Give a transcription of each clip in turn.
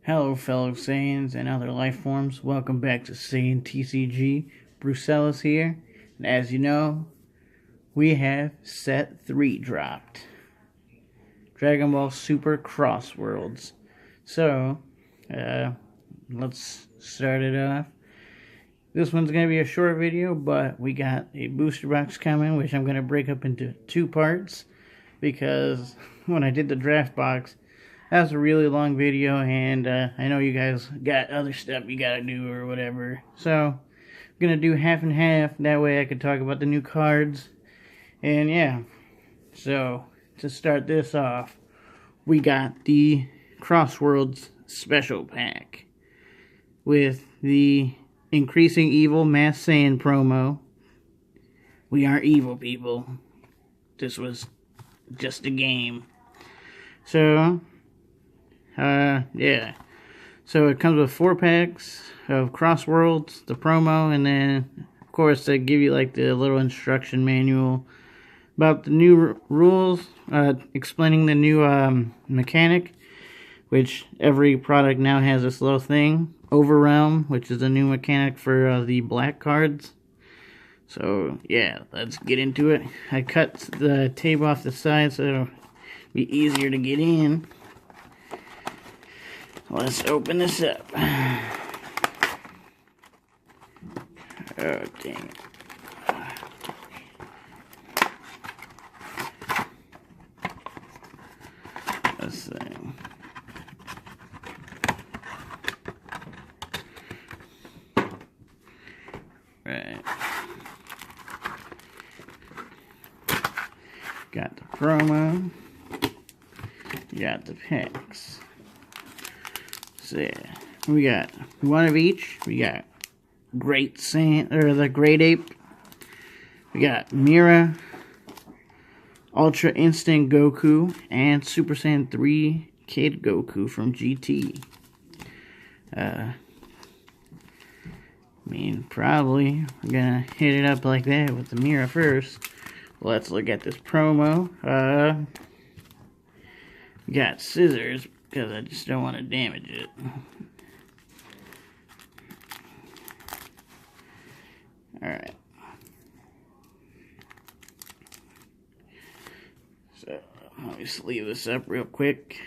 Hello, fellow Saiyans and other life forms. Welcome back to Saiyan TCG. Brucellis here. And as you know, we have set 3 dropped. Dragon Ball Super Crossworlds. So, let's start it off. This one's going to be a short video, but we got a booster box coming, which I'm going to break up into 2 parts. Because when I did the draft box, that was a really long video, and I know you guys got other stuff you gotta do or whatever. So, I'm gonna do half and half. That way I could talk about the new cards. And yeah. So, to start this off, we got the Crossworlds Special Pack. With the Increasing Evil Mass Saiyan promo. We aren't evil, people. This was just a game. So, yeah. So it comes with 4 packs of Crossworlds, the promo, and then, of course, they give you like the little instruction manual about the new rules, explaining the new mechanic, which every product now has this little thing, Overrealm, which is a new mechanic for the black cards. So, yeah, let's get into it. I cut the tape off the side so it'll be easier to get in. Let's open this up. Oh, dang it. This thing. Right. Got the promo. Got the packs. So yeah, we got one of each. We got Great Saiyan, or the Great Ape. We got Mira, Ultra Instinct Goku, and Super Saiyan 3 Kid Goku from GT. I mean, probably we're gonna hit it up like that with the Mira first. Let's look at this promo. We got scissors, because I just don't want to damage it. Alright. So, let me sleeve this up real quick.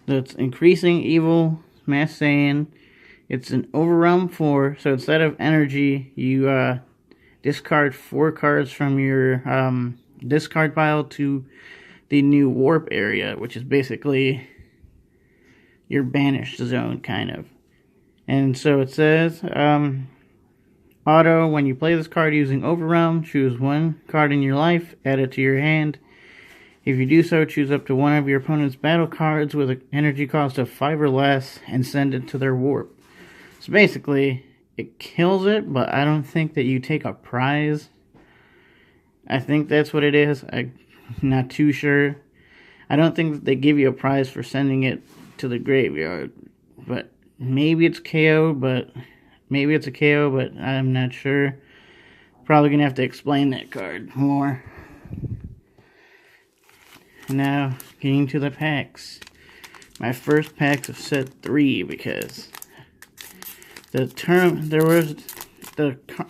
So it's Increasing Evil Mass Saiyan. It's an Overrealm 4, so instead of energy, you discard 4 cards from your discard pile to the new warp area, which is basically your banished zone, kind of. And so it says, auto, when you play this card using Overrealm, choose 1 card in your life, add it to your hand. If you do so, choose up to 1 of your opponent's battle cards with an energy cost of 5 or less, and send it to their warp. So basically, it kills it, but I don't think that you take a prize. I think that's what it is. I'm not too sure. I don't think that they give you a prize for sending it to the graveyard. But maybe it's KO, but maybe it's a KO, but I'm not sure. Probably going to have to explain that card more. Now, getting to the packs. My first packs of set 3, because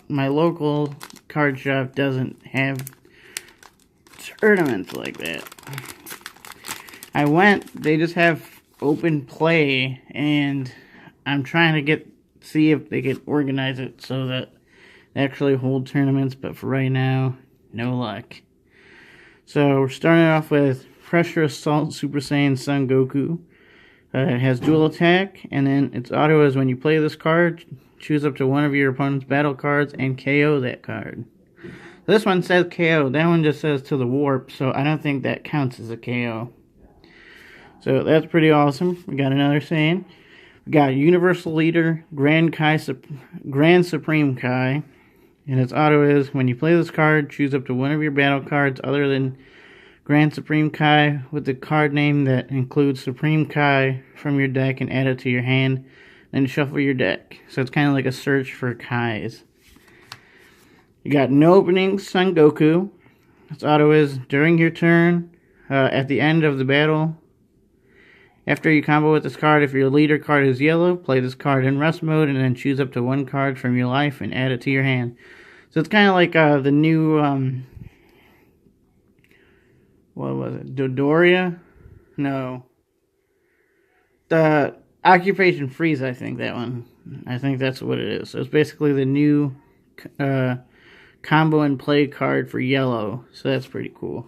my local card shop doesn't have tournaments like that. I went, they just have open play, and I'm trying to see if they could organize it so that they actually hold tournaments, but for right now, no luck. So we're starting off with Pressure Assault Super Saiyan Son Goku. It has dual attack, and then its auto is when you play this card, choose up to 1 of your opponent's battle cards and KO that card. This one says KO, that one just says to the warp, so I don't think that counts as a KO. So that's pretty awesome. We got another Saiyan. We got Universal Leader, Grand Supreme Kai, and its auto is when you play this card, choose up to 1 of your battle cards other than Grand Supreme Kai with the card name that includes Supreme Kai from your deck and add it to your hand, then shuffle your deck. So it's kind of like a search for Kais. You got no openings, Son Goku. Its auto is during your turn, at the end of the battle, After you combo with this card, if your leader card is yellow, play this card in rest mode and then choose up to one card from your life and add it to your hand. So it's kind of like the new, what was it, Dodoria? No. The Occupation Freeze, I think, that one. I think that's what it is. So it's basically the new combo and play card for yellow. So that's pretty cool.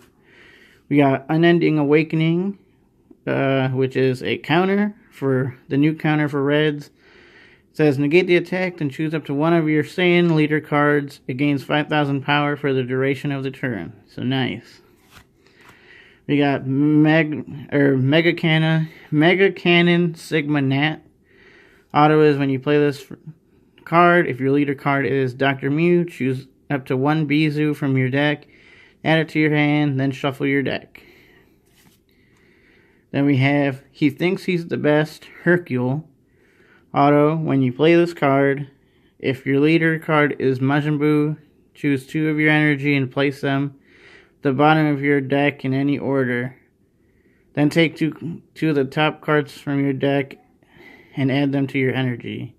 We got Unending Awakening, which is a counter for the new counter for reds. It says negate the attack and choose up to one of your Saiyan leader cards. It gains 5,000 power for the duration of the turn. So nice. We got Mega Cannon Sigma Nat. Auto is when you play this card, if your leader card is Dr. Mew, choose up to one Bizu from your deck, add it to your hand, then shuffle your deck. Then we have He Thinks He's the Best, Hercule. Auto, when you play this card, if your leader card is Majin Buu, choose 2 of your energy and place them at the bottom of your deck in any order. Then take two of the top cards from your deck and add them to your energy.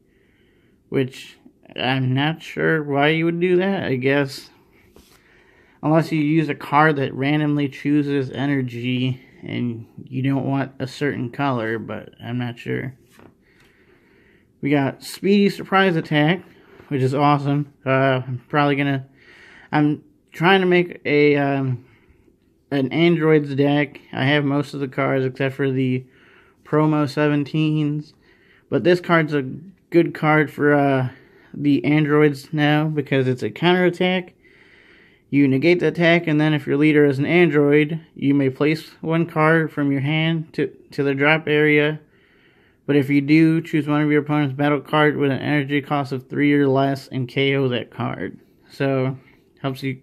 Which, I'm not sure why you would do that, I guess. Unless you use a card that randomly chooses energy and you don't want a certain color, but I'm not sure. We got Speedy Surprise Attack, which is awesome. I'm trying to make an androids deck. I have most of the cards except for the promo 17s. But this card's a good card for the androids now because it's a counterattack. You negate the attack, and then if your leader is an android, you may place one card from your hand to the drop area. But if you do, choose one of your opponent's battle card with an energy cost of 3 or less and KO that card. So, helps you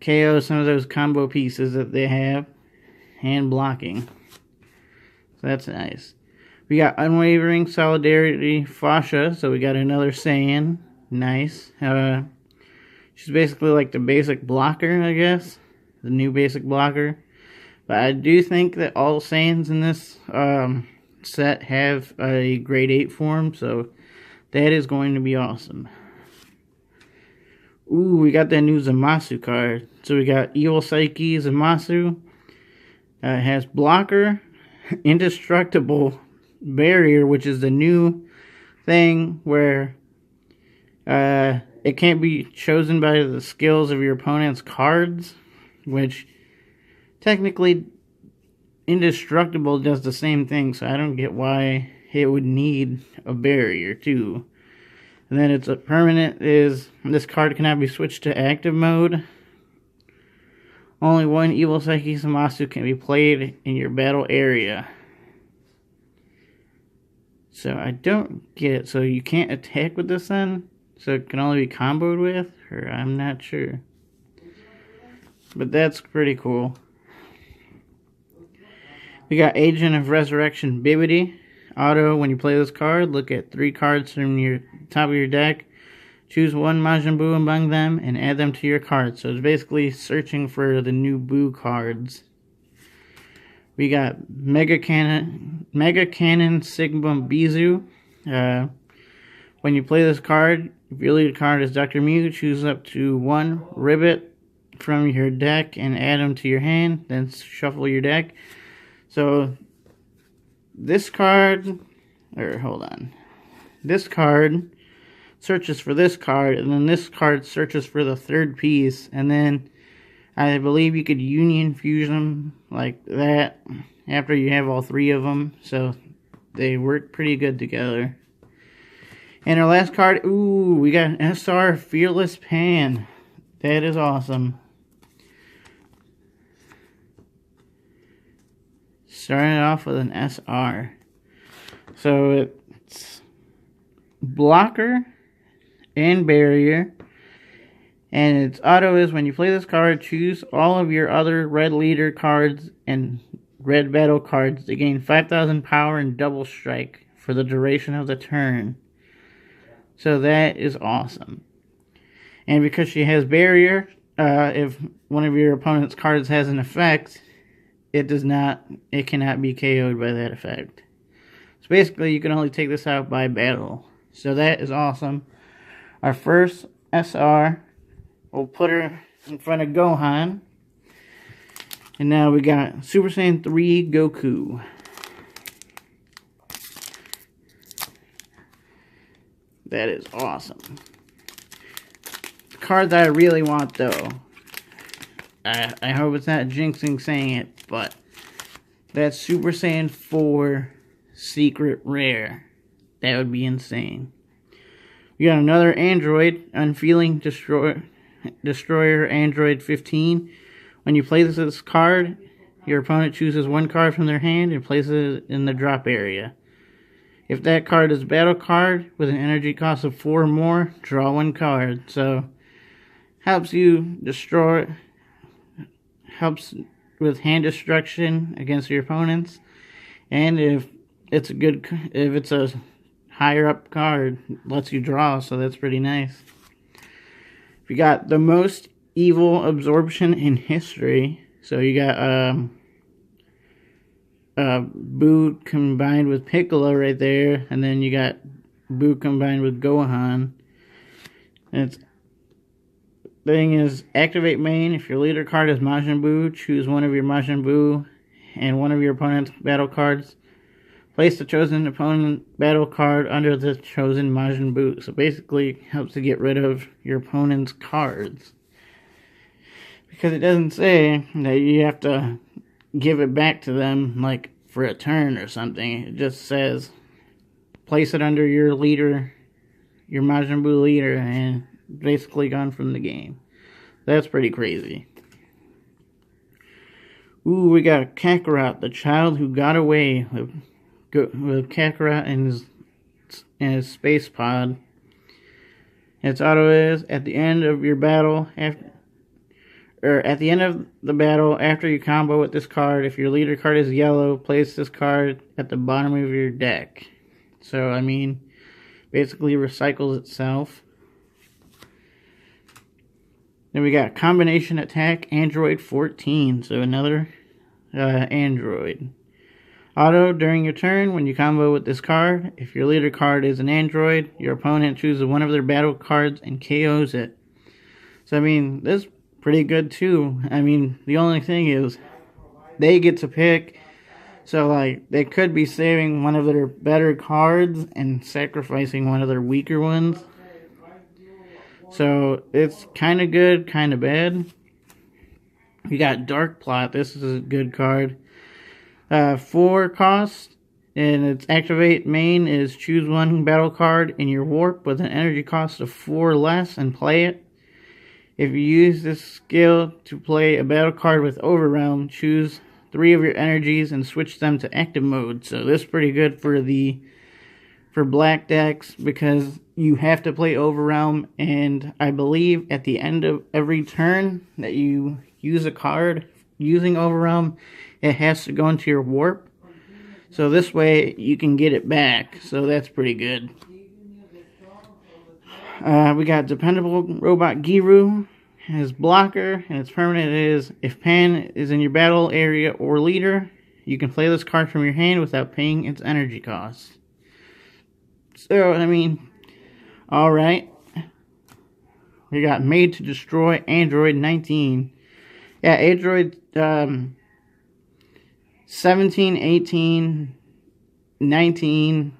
KO some of those combo pieces that they have. And blocking. So that's nice. We got Unwavering Solidarity Fasha, so we got another Saiyan. Nice. She's basically like the basic blocker, I guess. The new basic blocker. But I do think that all Saiyans in this set have a grade 8 form, so that is going to be awesome. Ooh, we got that new Zamasu card. So we got Evil Psyche Zamasu. It has blocker, indestructible barrier, which is the new thing where it can't be chosen by the skills of your opponent's cards, which technically indestructible does the same thing, so I don't get why it would need a barrier too. And then it's a permanent is this card cannot be switched to active mode. Only one Evil Psyche Zamasu can be played in your battle area. So I don't get it. So you can't attack with this then? So it can only be comboed with? Or I'm not sure. But that's pretty cool. We got Agent of Resurrection Bibbidi. Auto, when you play this card, look at 3 cards from your top of your deck. Choose one Majin Buu among them and add them to your card. So it's basically searching for the new Buu cards. We got Mega Cannon Sigma Bizu. When you play this card, if your lead card is Dr. Mew, choose up to one Ribbit from your deck and add them to your hand. Then shuffle your deck. So this card, this card searches for this card, and then this card searches for the third piece, and then I believe you could union fuse them like that after you have all 3 of them, so they work pretty good together. And our last card, ooh, we got an SR Fearless Pan. That is awesome. Starting off with an SR. So it's blocker and barrier. And its auto is when you play this card, choose all of your other red leader cards and red battle cards to gain 5,000 power and double strike for the duration of the turn. So that is awesome. And because she has barrier, if one of your opponent's cards has an effect, it cannot be KO'd by that effect. So basically, you can only take this out by battle. So that is awesome. Our first SR, we'll put her in front of Gohan. And now we got Super Saiyan 3 Goku. That is awesome. The card that I really want, though, I hope it's not jinxing saying it, but that's Super Saiyan 4 Secret Rare. That would be insane. We got another android, Unfeeling Destroyer Android 15. When you play this card, your opponent chooses one card from their hand and places it in the drop area. If that card is a battle card with an energy cost of 4 or more, draw one card. So, helps you destroy, helps with hand destruction against your opponents. And if it's a higher up card, lets you draw, so that's pretty nice. We got the most evil absorption in history. So you got Boo combined with Piccolo right there, and then you got Boo combined with Gohan. And thing is, activate main. If your leader card is Majin Buu, choose one of your Majin Buu and one of your opponent's battle cards. Place the chosen opponent battle card under the chosen Majin Buu. So basically, it helps to get rid of your opponent's cards. Because it doesn't say that you have to give it back to them, like, for a turn or something. It just says, place it under your leader, your Majin Buu leader, and basically gone from the game. That's pretty crazy. Ooh, we got Kakarot, the child who got away with Kakarot and his space pod. Its auto is, at the end of your battle, at the end of the battle, after you combo with this card, if your leader card is yellow, place this card at the bottom of your deck. So, I mean, basically recycles itself. Then we got Combination Attack Android 14, so another android. Auto, during your turn, when you combo with this card, if your leader card is an android, your opponent chooses one of their battle cards and KOs it. So, I mean, this is pretty good too. I mean, the only thing is, they get to pick, so, like, they could be saving one of their better cards and sacrificing one of their weaker ones. So, it's kind of good, kind of bad. We got Dark Plot. This is a good card. 4 cost, and its activate main is choose one battle card in your warp with an energy cost of 4 or less and play it. If you use this skill to play a battle card with Overrealm, choose 3 of your energies and switch them to active mode. So this is pretty good for black decks, because you have to play Overrealm, and I believe at the end of every turn that you use a card using Overrealm, it has to go into your warp. So this way you can get it back. So that's pretty good. We got Dependable Robot Giru. His blocker and its permanent is, if Pan is in your battle area or leader, you can play this card from your hand without paying its energy cost. So, I mean, alright. We got Made to Destroy Android 19. Yeah, Android 17, 18, 19,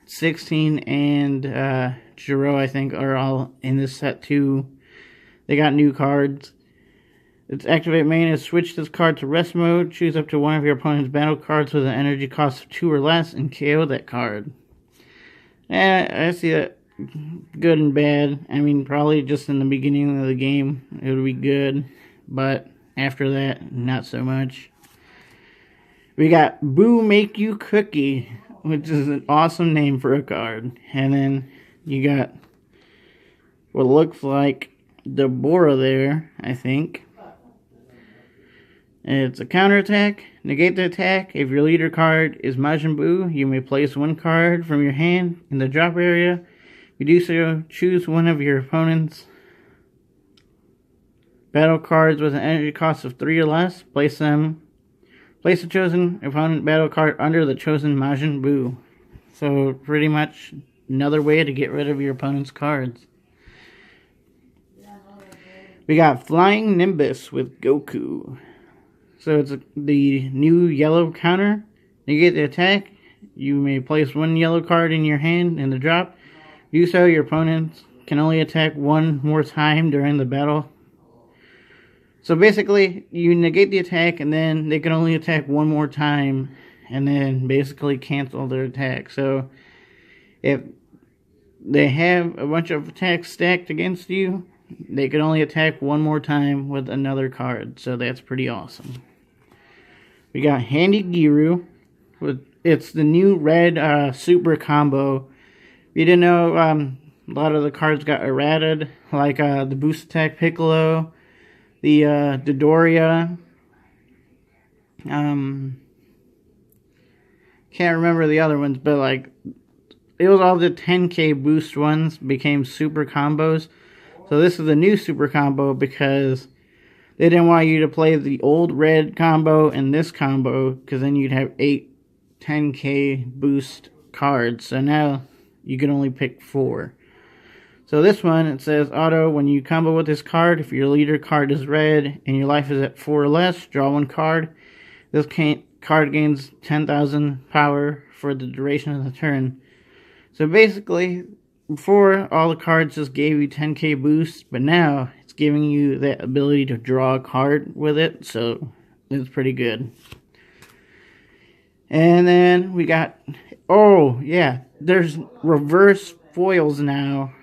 16, and Jiro, I think, are all in this set too. They got new cards. Its activate main is switch this card to rest mode. Choose up to one of your opponent's battle cards with an energy cost of 2 or less and KO that card. I see that good and bad. I mean, probably just in the beginning of the game it would be good, but after that, not so much. We got Boo Make You Cookie, which is an awesome name for a card. And then you got what looks like Deborah there, I think. It's a counterattack. Negate the attack. If your leader card is Majin Buu, you may place one card from your hand in the drop area. If you do so, choose one of your opponent's battle cards with an energy cost of 3 or less. Place them Place the chosen opponent battle card under the chosen Majin Buu. So pretty much another way to get rid of your opponent's cards. We got Flying Nimbus with Goku. So it's the new yellow counter. You get the attack. You may place one yellow card in your hand in the drop. Do so, your opponents can only attack one more time during the battle. So basically, you negate the attack, and then they can only attack one more time, and then basically cancel their attack. So if they have a bunch of attacks stacked against you, they can only attack one more time with another card. So that's pretty awesome. We got Handy Giru. It's the new red super combo. If you didn't know, a lot of the cards got errated, like the Boost Attack Piccolo, the Dodoria. Can't remember the other ones, but like it was all the 10k boost ones became super combos. So this is the new super combo because they didn't want you to play the old red combo and this combo, because then you'd have 8 10k boost cards. So now you can only pick 4. So this one, it says, auto, when you combo with this card, if your leader card is red and your life is at 4 or less, draw 1 card. This card gains 10,000 power for the duration of the turn. So basically, before, all the cards just gave you 10k boost, but now it's giving you that ability to draw a card with it, so it's pretty good. And then we got, oh yeah, there's reverse foils now.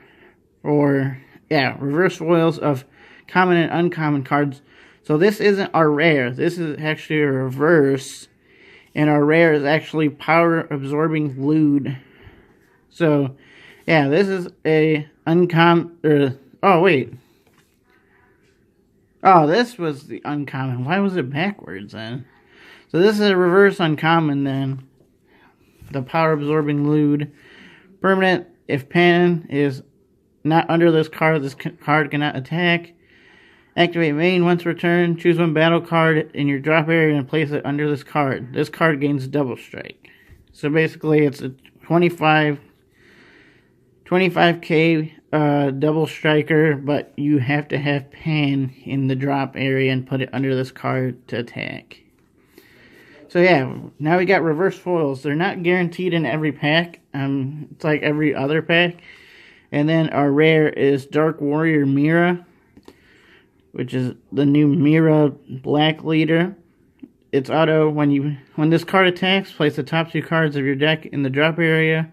Reverse foils of common and uncommon cards. So this isn't our rare. This is actually a reverse. And our rare is actually power absorbing lewd. So, yeah, this is a uncommon. Oh, wait. Oh, this was the uncommon. Why was it backwards then? So this is a reverse uncommon then. The power absorbing lewd. Permanent. If Pan is not under this card cannot attack. Activate main once returned. Choose one battle card in your drop area and place it under this card. This card gains double strike. So basically it's a 25k double striker, but you have to have Pan in the drop area and put it under this card to attack. So yeah, now we got reverse foils. They're not guaranteed in every pack. It's like every other pack. And then our rare is Dark Warrior Mira, which is the new Mira Black Leader. It's auto. When this card attacks, place the top 2 cards of your deck in the drop area.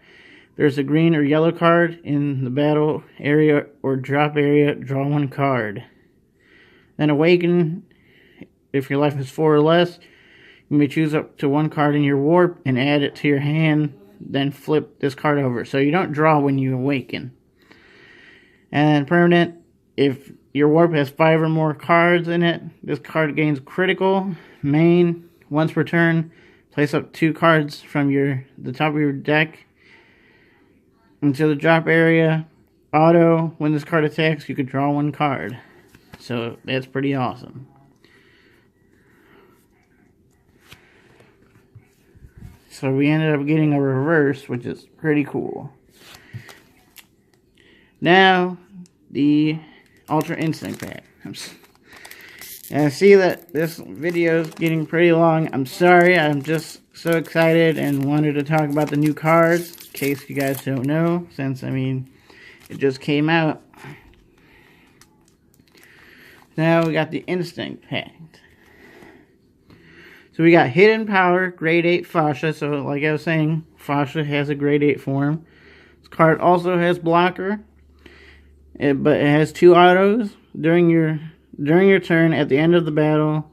There's a green or yellow card in the battle area or drop area. Draw 1 card. Then Awaken. If your life is 4 or less, you may choose up to 1 card in your warp and add it to your hand. Then flip this card over. So you don't draw when you awaken. And permanent, if your warp has 5 or more cards in it, this card gains critical. Main, once per turn, place up 2 cards from the top of your deck into the drop area. Auto, when this card attacks, you can draw 1 card. So that's pretty awesome. So we ended up getting a reverse, which is pretty cool. Now, the Ultra Instinct pack. I see that this video is getting pretty long. I'm sorry, I'm just so excited and wanted to talk about the new cards, in case you guys don't know, since, it just came out. Now we got the Instinct pack. So we got Hidden Power, Grade 8 Fascia. So like I was saying, Fascia has a Grade 8 form. This card also has Blocker, but it has 2 autos. During your turn, at the end of the battle,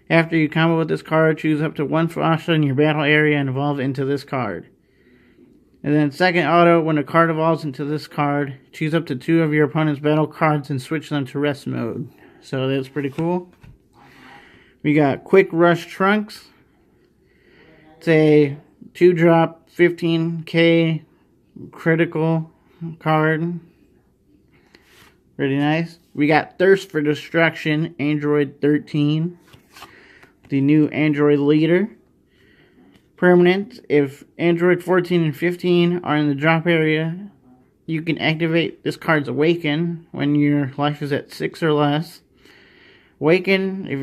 after you combo with this card, choose up to 1 Fascia in your battle area and evolve into this card. And then second auto, when a card evolves into this card, choose up to 2 of your opponent's battle cards and switch them to rest mode. So that's pretty cool. We got Quick Rush Trunks. It's a 2-drop 15k critical card. Pretty nice. We got Thirst for Destruction, Android 13. the new Android leader. Permanent, if Android 14 and 15 are in the drop area, you can activate this card's Awaken when your life is at 6 or less. Awaken, if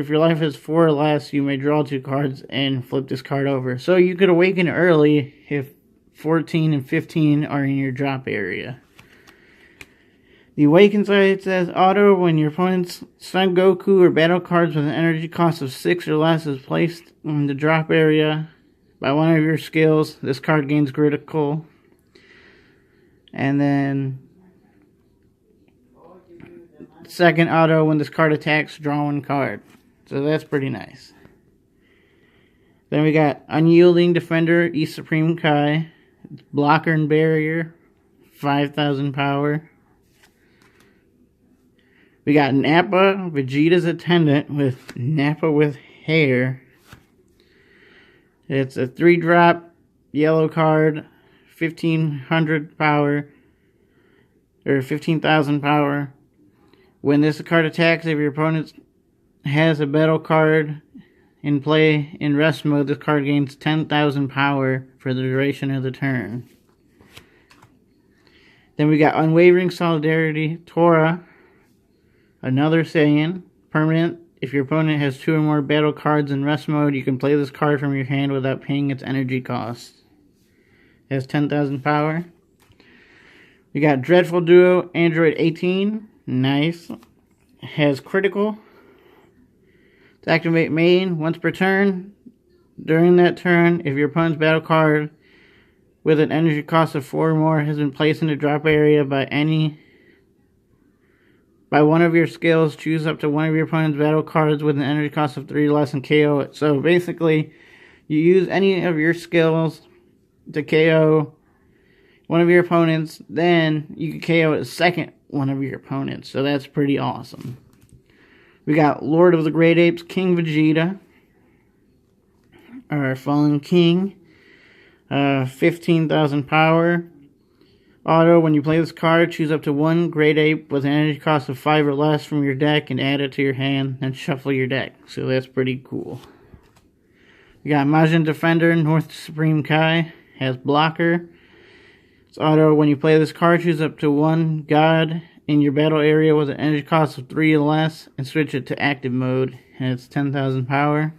your life is 4 or less, you may draw 2 cards and flip this card over. So you could awaken early if 14 and 15 are in your drop area. The Awaken side says auto when your opponent's Son Goku or battle cards with an energy cost of 6 or less is placed in the drop area by one of your skills. This card gains critical. And then second auto when this card attacks, draw 1 card. So that's pretty nice. Then we got Unyielding Defender, East Supreme Kai, Blocker and Barrier, 5,000 power. We got Nappa, Vegeta's Attendant with Nappa with hair. It's a 3-drop yellow card, 1,500 power, or 15,000 power. When this card attacks, if your opponent has a battle card in play in rest mode, this card gains 10,000 power for the duration of the turn. Then we got Unwavering Solidarity, Tora, another Saiyan. Permanent, if your opponent has 2 or more battle cards in rest mode, you can play this card from your hand without paying its energy cost. It has 10,000 power. We got Dreadful Duo, Android 18. Nice. Has critical. To activate main once per turn. During that turn, if your opponent's battle card with an energy cost of 4 or more has been placed in the drop area by one of your skills, choose up to one of your opponent's battle cards with an energy cost of 3 or less and KO it. So basically, you use any of your skills to KO one of your opponents, then you can KO a second one of your opponents. So that's pretty awesome. We got Lord of the Great Apes, King Vegeta, our Fallen King, 15,000 power. Auto, when you play this card, choose up to 1 Great Ape with an energy cost of 5 or less from your deck and add it to your hand, then shuffle your deck. So that's pretty cool. We got Majin Defender, North Supreme Kai, has Blocker. It's auto, when you play this card, choose up to 1 God in your battle area with an energy cost of 3 or less and switch it to active mode, and it's 10,000 power.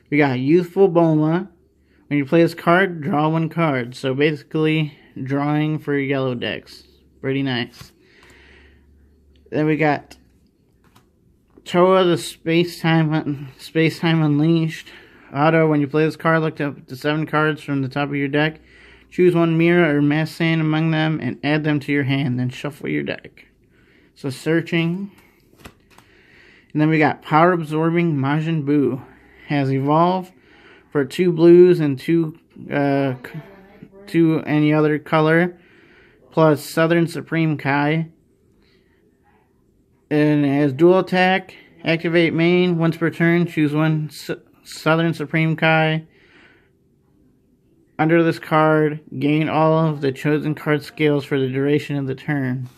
We got Youthful Bulma. When you play this card, draw 1 card. So basically, drawing for yellow decks. Pretty nice. Then we got Toa, the Space-Time Unleashed. Auto, when you play this card, look up to 7 cards from the top of your deck. Choose 1 Mira or Mass Saiyan among them and add them to your hand. Then shuffle your deck. So searching. And then we got Power Absorbing Majin Buu. Has Evolve for 2 blues and 2 any other color, plus Southern Supreme Kai. And it has dual attack, activate main, once per turn, choose 1 Southern Supreme Kai. Under this card, gain all of the chosen card skills for the duration of the turn.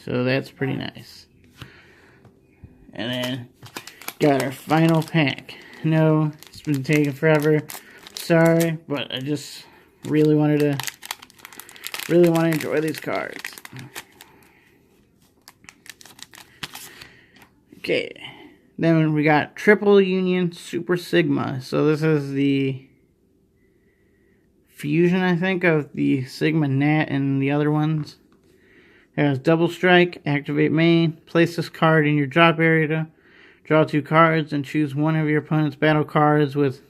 So that's pretty nice. And then got our final pack. No, it's been taking forever. Sorry, but I just really want to enjoy these cards. Okay, then we got Triple Union Super Sigma. So this is the fusion, I think, of the Sigma Nat and the other ones. It has Double Strike, activate main, place this card in your drop area, draw 2 cards, and choose one of your opponent's battle cards with,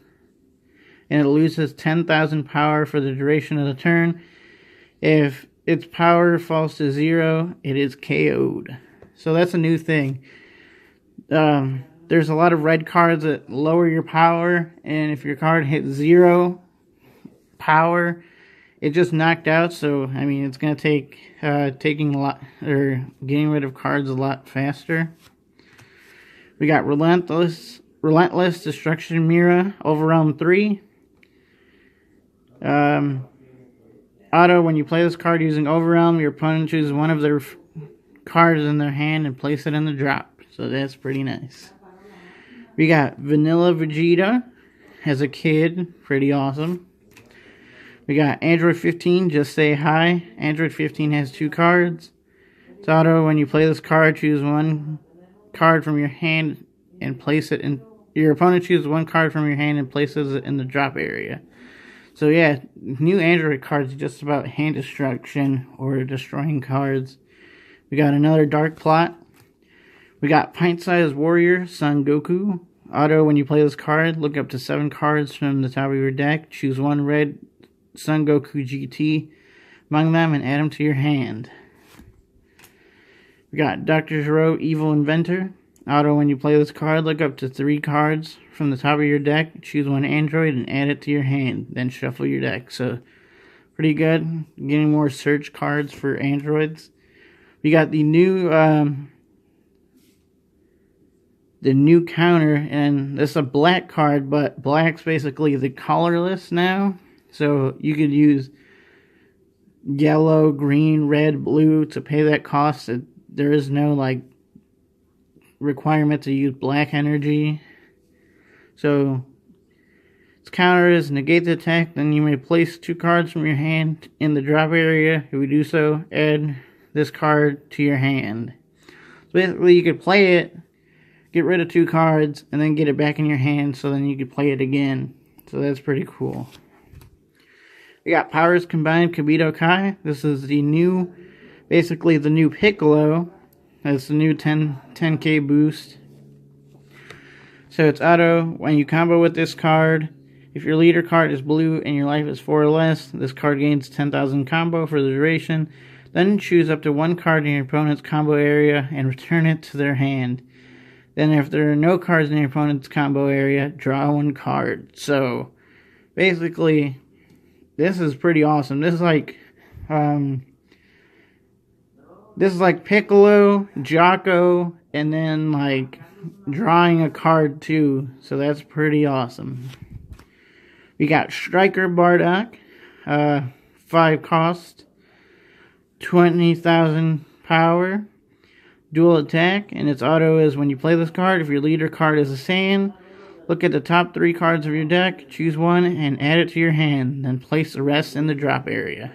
and it loses 10,000 power for the duration of the turn. If its power falls to 0, it is KO'd. So that's a new thing. There's a lot of red cards that lower your power, and if your card hits 0 power, it just knocked out. So I mean, it's gonna take taking a lot, or getting rid of cards a lot faster. We got Relentless Destruction Mira, Overwhelm 3. Auto, when you play this card using Overwhelm, your opponent chooses one of their cards in their hand and place it in the drop. So that's pretty nice. We got Vanilla Vegeta as a kid. Pretty awesome. We got Android 15, Just Say Hi. Android 15 has 2 cards. It's auto. When you play this card, choose one card from your hand and place it in. Your opponent chooses one card from your hand and places it in the drop area. So yeah, new Android cards just about hand destruction or destroying cards. We got another Dark Plot. We got Pint-Sized Warrior, Son Goku. Auto, when you play this card, look up to 7 cards from the top of your deck. Choose one red Son Goku GT among them and add them to your hand. We got Dr. Zero, Evil Inventor. Auto, when you play this card, look up to 3 cards from the top of your deck, choose one android and add it to your hand, then shuffle your deck. So, pretty good. Getting more search cards for androids. We got the new counter, and this is a black card, but black's basically the colorless now. So, you could use yellow, green, red, blue to pay that cost. There is no, like, requirement to use black energy. So its counter is negate the attack, then you may place 2 cards from your hand in the drop area. If you do so, add this card to your hand. So basically you could play it, get rid of 2 cards, and then get it back in your hand so then you could play it again. So that's pretty cool. We got Powers Combined Kibito Kai. This is the new, basically the new Piccolo. That's the new 10k boost. So it's auto. When you combo with this card, if your leader card is blue and your life is 4 or less, this card gains 10,000 combo for the duration. Then choose up to 1 card in your opponent's combo area and return it to their hand. Then if there are no cards in your opponent's combo area, draw 1 card. So basically, this is pretty awesome. This is like Piccolo, Jocko, and then like drawing a card too. So that's pretty awesome. We got Striker Bardock, 5 cost, 20,000 power, dual attack, and its auto is when you play this card, if your leader card is a Saiyan, look at the top 3 cards of your deck, choose one and add it to your hand, then place the rest in the drop area.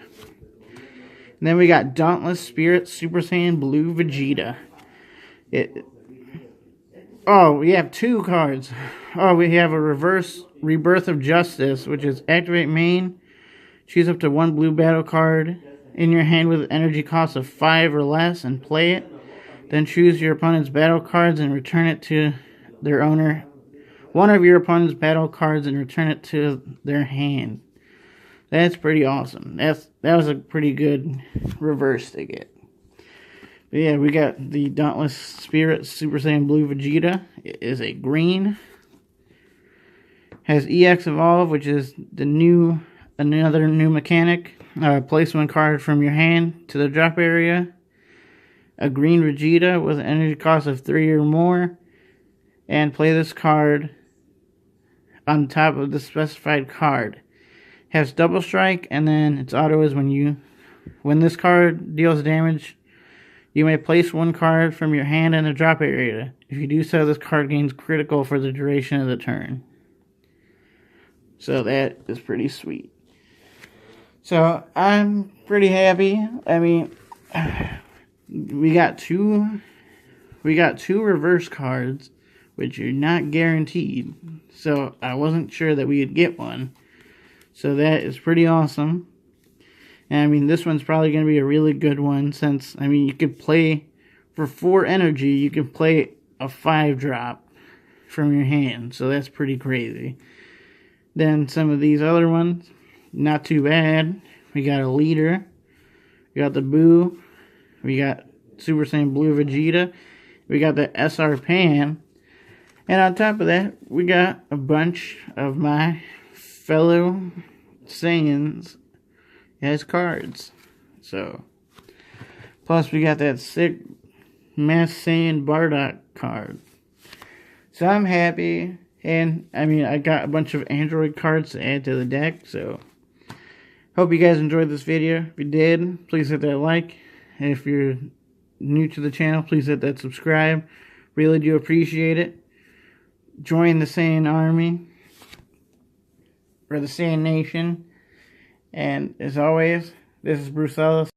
And then we got Dauntless Spirit Super Saiyan Blue Vegeta. We have 2 cards. We have a reverse Rebirth of Justice, which is activate main, choose up to 1 blue battle card in your hand with an energy cost of 5 or less and play it. Then choose your opponent's battle cards and return it to their owner. One of your opponent's battle cards and return it to their hand. That's pretty awesome. That was a pretty good reverse to get. But yeah, we got the Dauntless Spirit Super Saiyan Blue Vegeta. It is a green. Has EX Evolve, which is another new mechanic. Place 1 card from your hand to the drop area. A green Vegeta with an energy cost of 3 or more. And play this card on top of the specified card. Has double strike, and then its auto is when this card deals damage, you may place 1 card from your hand in the drop area. If you do so, this card gains critical for the duration of the turn. So that is pretty sweet. So I'm pretty happy. I mean, we got two reverse cards, which are not guaranteed. So I wasn't sure that we would get one. So that is pretty awesome. And I mean, this one's probably going to be a really good one since, I mean, you could play, for 4 energy, you can play a 5-drop from your hand. So that's pretty crazy. Then some of these other ones, not too bad. We got a leader. We got the Boo. We got Super Saiyan Blue Vegeta. We got the SR Pan. And on top of that, we got a bunch of my fellow Saiyans as cards. So, plus we got that sick Mass Saiyan Bardock card. So I'm happy, and I mean, I got a bunch of Android cards to add to the deck. So, hope you guys enjoyed this video. If you did, please hit that like. And if you're new to the channel, please hit that subscribe. Really do appreciate it. Join the Saiyan Army, or the Saiyan Nation. And as always, this is Bruce Ellis.